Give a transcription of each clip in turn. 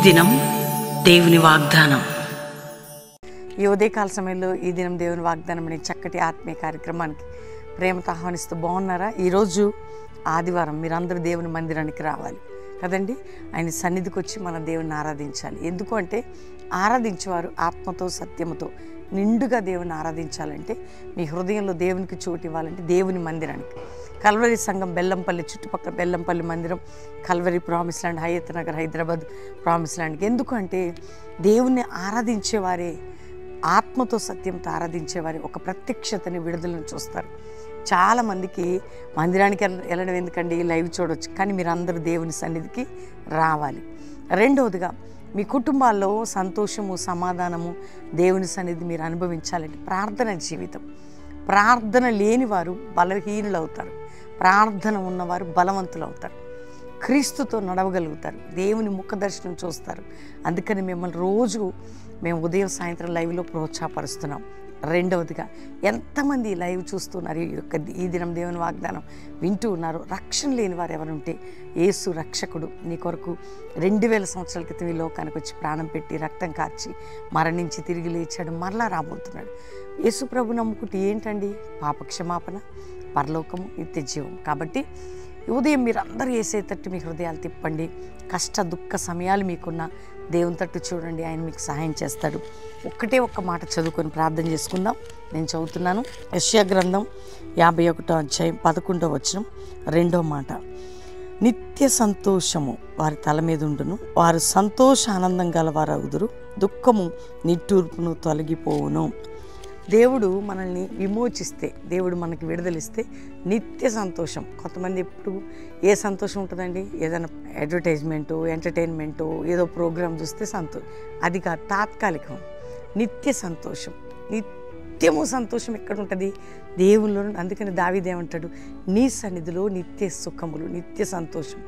దినం దేవుని వాగ్దానం. ఈ ఉదయకాల సమయంలో ఈ దినం దేవుని వాగ్దానం అనే చక్కటి ఆత్మీయ కార్యక్రమానికి ప్రేమతో ఆహ్వానిస్తూ బాగున్నారా? ఈరోజు ఆదివారం, మీరందరూ దేవుని మందిరానికి రావాలి కదండి. ఆయన సన్నిధికి వచ్చి మన దేవుని ఆరాధించాలి. ఎందుకు అంటే ఆరాధించేవారు ఆత్మతో సత్యముతో నిండుగా దేవుని ఆరాధించాలంటే, మీ హృదయంలో దేవునికి చోటు ఇవ్వాలంటే దేవుని మందిరానికి, కల్వరి సంఘం బెల్లంపల్లి చుట్టుపక్కల బెల్లంపల్లి మందిరం, Calvary promise land, Hayath Nagar Hyderabad promise ల్యాండ్కి. ఎందుకంటే దేవుణ్ణి ఆరాధించేవారే, ఆత్మతో సత్యంతో ఆరాధించేవారే ఒక ప్రత్యక్షతని, విడుదలను చూస్తారు. చాలామందికి మందిరానికి వెళ్ళడం ఎందుకండి, లైవ్ చూడవచ్చు, కానీ మీరు అందరూ దేవుని సన్నిధికి రావాలి. రెండవదిగా, మీ కుటుంబాల్లో సంతోషము, సమాధానము, దేవుని సన్నిధి మీరు అనుభవించాలంటే ప్రార్థన జీవితం. ప్రార్థన లేని వారు బలహీనులు అవుతారు, ప్రార్థన ఉన్నవారు బలవంతులు అవుతారు, క్రీస్తుతో నడవగలుగుతారు, దేవుని ముఖ దర్శనం చూస్తారు. అందుకని మిమ్మల్ని రోజు మేము ఉదయం సాయంత్రం లైవ్లో ప్రోత్సాహపరుస్తున్నాం. రెండవదిగా, ఎంతమంది లైవ్ చూస్తున్నారు, ఈ దినం దేవుని వాగ్దానం వింటూ ఉన్నారు, రక్షణ లేని వారు ఎవరుంటే, యేసు రక్షకుడు నీ కొరకు 2000 సంవత్సరాల క్రితం ఈ లోకానికి వచ్చి ప్రాణం పెట్టి రక్తం కార్చి మరణించి తిరిగి లేచాడు, మరలా రాబోతున్నాడు. యేసు ప్రభు నమ్ముకుంటే ఏంటండి, పాపక్షమాపణ, పరలోకము, నిత్య జీవం. కాబట్టి ఉదయం మీరు అందరూ యేసే తట్టు మీ హృదయాలు తిప్పండి. కష్ట దుఃఖ సమయాలు మీకున్న దేవుని తట్టు చూడండి, ఆయన మీకు సహాయం చేస్తాడు. ఒక్కటే ఒక్క మాట చదువుకొని ప్రార్థన చేసుకుందాం. నేను చదువుతున్నాను. యెషయా గ్రంథం 51వ అధ్యాయం 11వ వచనం, 2వ మాట. నిత్య సంతోషము వారి తల మీద ఉండును, వారు సంతోష ఆనందం గలవారగుదురు, దుఃఖము నిట్టూర్పును తొలగిపోవును. దేవుడు మనల్ని విమోచిస్తే, దేవుడు మనకి విడుదలిస్తే నిత్య సంతోషం. కొంతమంది ఎప్పుడు ఏ సంతోషం ఉంటుందండి, ఏదైనా అడ్వర్టైజ్మెంటు, ఎంటర్టైన్మెంటు, ఏదో ప్రోగ్రాం చూస్తే సంతోషం, అది కాదు, తాత్కాలికం. నిత్య సంతోషం, నిత్యము సంతోషం ఎక్కడ ఉంటుంది, దేవుల్లో. అందుకని దావీదేమంటాడు, నీ సన్నిధిలో నిత్య సుఖములు, నిత్య సంతోషం.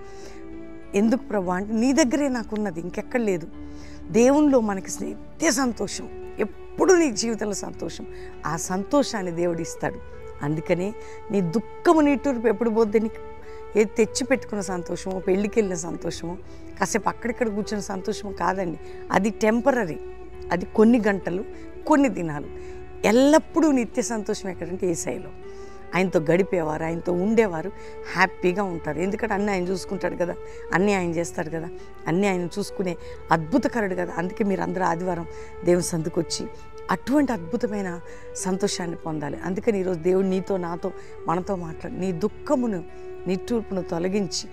ఎందుకు ప్రభు అంటే, నీ దగ్గరే నాకున్నది, ఇంకెక్కడ లేదు. దేవునిలో మనకి నిత్య సంతోషం, ఎప్పుడు నీ జీవితంలో సంతోషం. ఆ సంతోషాన్ని దేవుడు ఇస్తాడు. అందుకని నీ దుఃఖము నీటూర్పు ఎప్పుడు పోద్ది, నీకు ఏది తెచ్చి పెట్టుకున్న సంతోషము, పెళ్ళికి వెళ్ళిన సంతోషము, కాసేపు అక్కడిక్కడ కూర్చున్న సంతోషము కాదండి. అది టెంపరరీ, అది కొన్ని గంటలు, కొన్ని దినాలు. ఎల్లప్పుడూ నిత్య సంతోషం ఎక్కడంటే యేసయ్యలో. ఆయనతో గడిపేవారు, ఆయనతో ఉండేవారు హ్యాపీగా ఉంటారు. ఎందుకంటే అన్నీ ఆయన చూసుకుంటాడు కదా, అన్నీ ఆయన చేస్తాడు కదా, అన్నీ ఆయన చూసుకునే అద్భుతకరుడు కదా. అందుకే మీరు అందరూ ఆదివారం దేవుని సందుకు వచ్చి అటువంటి అద్భుతమైన సంతోషాన్ని పొందాలి. అందుకని ఈరోజు దేవుడు నీతో, నాతో, మనతో మాట్లాడి నీ దుఃఖమును, నిట్టూర్పును తొలగించి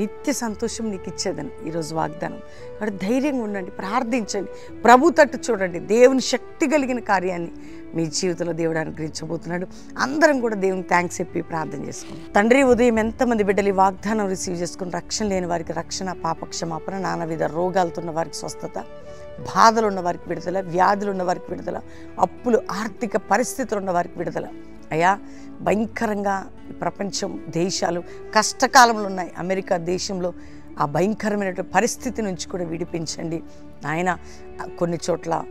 నిత్య సంతోషం నీకు ఇచ్చేదని ఈరోజు వాగ్దానం. కాబట్టి ధైర్యంగా ఉండండి, ప్రార్థించండి, ప్రభు తట్టు చూడండి. దేవుని శక్తి కలిగిన కార్యాన్ని మీ జీవితంలో దేవుడు అనుగ్రహించబోతున్నాడు. అందరం కూడా దేవునికి థ్యాంక్స్ చెప్పి ప్రార్థన చేసుకుంటాం. తండ్రి, ఉదయం ఎంతమంది బిడ్డలు ఈ వాగ్దానం రిసీవ్ చేసుకుని రక్షణ లేని వారికి రక్షణ, పాపక్షమాపణ, నానావిధ రోగాలతో ఉన్న వారికి స్వస్థత, బాధలు ఉన్న వారికి విడుదల, వ్యాధులు ఉన్న వారికి విడుదల, అప్పులు, ఆర్థిక పరిస్థితులు ఉన్న వారికి విడుదల. అయ్యా, భయంకరంగా ప్రపంచం, దేశాలు కష్టకాలంలో ఉన్నాయి. అమెరికా దేశంలో ఆ భయంకరమైన పరిస్థితి నుంచి కూడా విడిపించండి నాయన. కొన్ని చోట్ల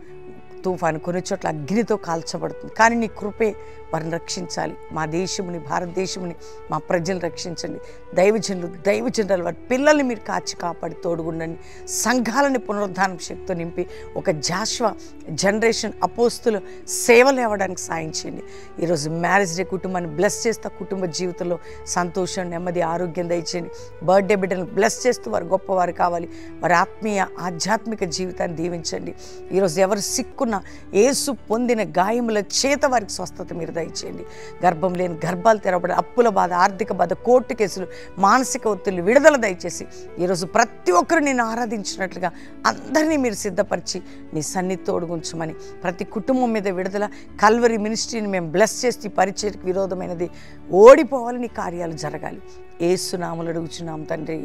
తుఫాను, కొన్ని చోట్ల అగ్నితో కాల్చబడుతుంది, కానీ నీ కృపే వారిని రక్షించాలి. మా దేశముని, భారతదేశముని, మా ప్రజలను రక్షించండి. దైవజనులు వారి పిల్లల్ని మీరు కాచి కాపాడి తోడుగుండండి. సంఘాలని పునరుద్ధానం శక్తితో నింపి ఒక జాషువా జనరేషన్ అపోస్తులు సేవలు ఇవ్వడానికి సాయం చేయండి. ఈరోజు మ్యారేజ్ డే కుటుంబాన్ని బ్లెస్ చేస్తూ, కుటుంబ జీవితంలో సంతోషం, నెమ్మది, ఆరోగ్యం దయచేయండి. బర్త్డే బిడ్డలను బ్లెస్ చేస్తూ వారు గొప్పవారు కావాలి. వారి ఆత్మీయ ఆధ్యాత్మిక జీవితాన్ని దీవించండి. ఈరోజు ఎవరు సిక్కున్న, యేసు పొందిన గాయముల చేత వారికి స్వస్థత మీరు దయచేయండి. గర్భం లేని గర్భాలు తెరవబడి, అప్పుల బాధ, ఆర్థిక బాధ, కోర్టు కేసులు, మానసిక ఒత్తిళ్లు విడుదల దయచేసి ఈరోజు ప్రతి ఒక్కరు నేను ఆరాధించినట్లుగా అందరినీ మీరు సిద్ధపరిచి నీ సన్నిధి తోడుగుంచమని, ప్రతి కుటుంబం మీద విడుదల. కల్వరి మినిస్ట్రీని మేము బ్లెస్ చేసి పరిచర్యకు విరోధమైనది ఓడిపోవాలని కార్యాలు జరగాలి. యేసు నామములో అడుగుచున్నాం తండ్రి,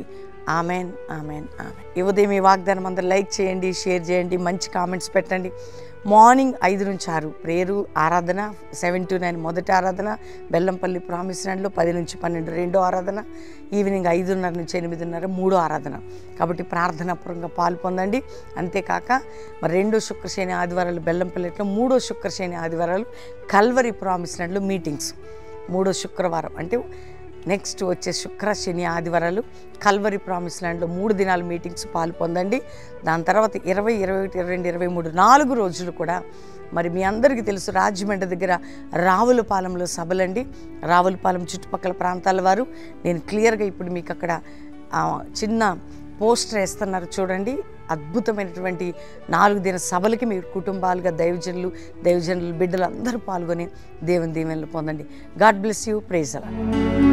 ఆమెన్, ఆమెన్, ఆమెన్. ఈ ఉదయం ఈ వాగ్దానం అందరూ లైక్ చేయండి, షేర్ చేయండి, మంచి కామెంట్స్ పెట్టండి. మార్నింగ్ 5 నుంచి 6 ప్రేయరు ఆరాధన, 7 to 9 మొదటి ఆరాధన, బెల్లంపల్లి ప్రామిస్ ల్యాండ్లో 10 నుంచి 12 రెండో ఆరాధన, ఈవినింగ్ 5:30 నుంచి 8:30 మూడో ఆరాధన. కాబట్టి ప్రార్థనాపూర్వకంగా పాలు పొందండి. అంతేకాక మరి 2వ శుక్ర శని ఆదివారాలు బెల్లంపల్లిలో, 3వ శుక్ర శని ఆదివారాలు కల్వరి ప్రామిస్ ల్యాండ్లో మీటింగ్స్. 3వ శుక్రవారం అంటే నెక్స్ట్ వచ్చే శుక్ర శని ఆదివారాలు కల్వరి ప్రామిస్ ల్యాండ్లో 3 దినాల మీటింగ్స్ పాలు పొందండి. దాని తర్వాత 20, 21, 22, 23 4 రోజులు కూడా మరి మీ అందరికీ తెలుసు రాజమండ్రి దగ్గర రావులపాలెంలో సభలండి. రావులపాలెం చుట్టుపక్కల ప్రాంతాల వారు నేను క్లియర్గా ఇప్పుడు మీకు అక్కడ చిన్న పోస్టర్ వేస్తున్నారు చూడండి. అద్భుతమైనటువంటి 4 దిన సభలకి మీరు కుటుంబాలుగా దైవజనులు బిడ్డలు అందరూ పాల్గొని దేవుని దీవెనలు పొందండి. God bless you. ప్రైజ్ అలాడ్.